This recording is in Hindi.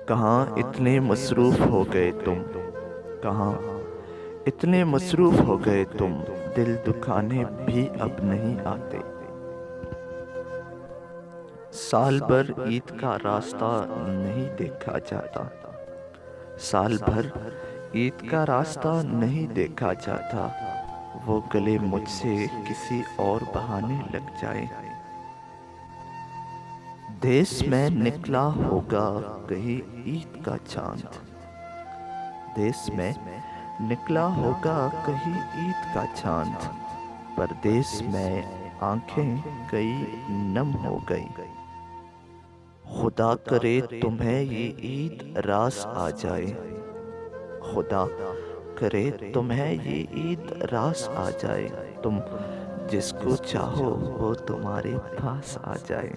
कहाँ इतने मसरूफ़ हो गए तुम, कहाँ इतने मसरूफ़ हो गए तुम, दिल दुखाने भी अब नहीं आते। साल भर ईद का रास्ता नहीं देखा जाता, साल भर ईद का रास्ता नहीं देखा जाता। वो गले मुझसे किसी और बहाने लग जाए। देश में निकला होगा कहीं ईद का चांद, देश में निकला होगा कहीं ईद का चांद, परदेश में आंखें कई नम हो गई। खुदा करे तुम्हें ये ईद रास आ जाए, खुदा करे तुम्हें ये ईद रास आ जाए। तुम जिसको चाहो वो तुम्हारे पास आ जाए।